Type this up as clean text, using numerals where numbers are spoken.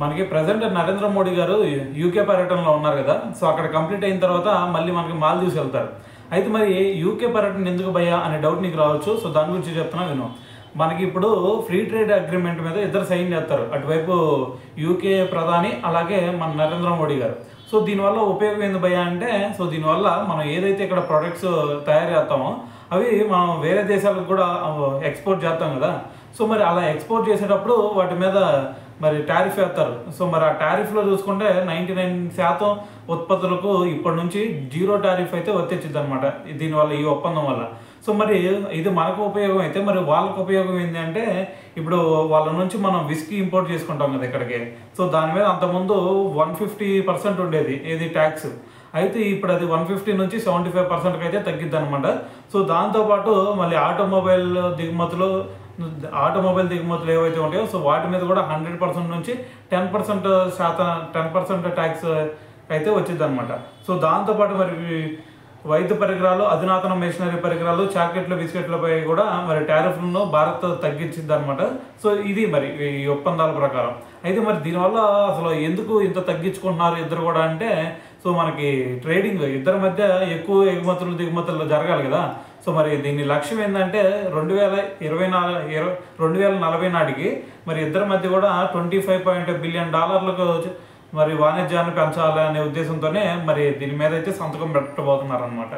మనకి ప్రెజెంట్ నరేంద్ర మోడీ గారు యూకే పర్యటనలో ఉన్నారు కదా. సో అక్కడ కంప్లీట్ అయిన తర్వాత మళ్ళీ మనకి మాల్దీవ్స్ వెళ్తారు. అయితే మరి యూకే పర్యటన ఎందుకు భయ్యా అనే డౌట్ నీకు రావచ్చు. సో దాని గురించి చెప్తున్నా విను. మనకి ఇప్పుడు ఫ్రీ ట్రేడ్ అగ్రిమెంట్ మీద ఇద్దరు సైన్ చేస్తారు, అటువైపు యూకే ప్రధాని అలాగే మన నరేంద్ర మోడీ గారు. సో దీనివల్ల ఉపయోగం ఏంది భయ్యా అంటే, సో దీనివల్ల మనం ఏదైతే ఇక్కడ ప్రొడక్ట్స్ తయారు చేస్తామో అవి మనం వేరే దేశాలకు కూడా ఎక్స్పోర్ట్ చేస్తాం కదా. సో మరి అలా ఎక్స్పోర్ట్ చేసేటప్పుడు వాటి మీద మరి టారిఫ్ వేస్తారు. సో మరి ఆ టారిఫ్లో చూసుకుంటే 99% ఉత్పత్తులకు ఇప్పటి నుంచి జీరో టారిఫ్ అయితే వచ్చేచ్చిద్ది అనమాట దీనివల్ల, ఈ ఒప్పందం వల్ల. సో మరి ఇది మనకు ఉపయోగం అయితే మరి వాళ్ళకు ఉపయోగం ఏంటి అంటే, ఇప్పుడు వాళ్ళ నుంచి మనం విస్కీ ఇంపోర్ట్ చేసుకుంటాం కదా ఇక్కడికి. సో దాని మీద అంతకుముందు 150% ఉండేది ఏది ట్యాక్స్. అయితే ఇప్పుడు అది 150 నుంచి 75%కి అయితే తగ్గిద్ది అనమాట. సో దాంతోపాటు మళ్ళీ ఆటోమొబైల్ దిగుమతులు ఏవైతే ఉంటాయో సో వాటి మీద కూడా 100% నుంచి 10% ట్యాక్స్ అయితే వచ్చింది అనమాట. సో దాంతోపాటు మరి వైద్య పరికరాలు, అధునాతన మెషినరీ పరికరాలు, చాక్లెట్లు, బిస్కెట్లపై కూడా మరి టారిఫ్లను భారత్ తగ్గించింది అనమాట. సో ఇది మరి ఈ ఒప్పందాల ప్రకారం. అయితే మరి దీనివల్ల అసలు ఎందుకు ఇంత తగ్గించుకుంటున్నారు ఇద్దరు కూడా అంటే, సో మనకి ట్రేడింగ్ ఇద్దరి మధ్య ఎక్కువ ఎగుమతులు దిగుమతులు జరగాలి కదా. సో మరి దీని లక్ష్యం ఏంటంటే 2040 నాటికి మరి ఇద్దరి మధ్య కూడా $25 బిలియన్ మరి వాణిజ్యాన్ని పెంచాలి అనే ఉద్దేశంతోనే మరి దీని మీద అయితే సంతకం పెట్టబోతున్నారు అనమాట.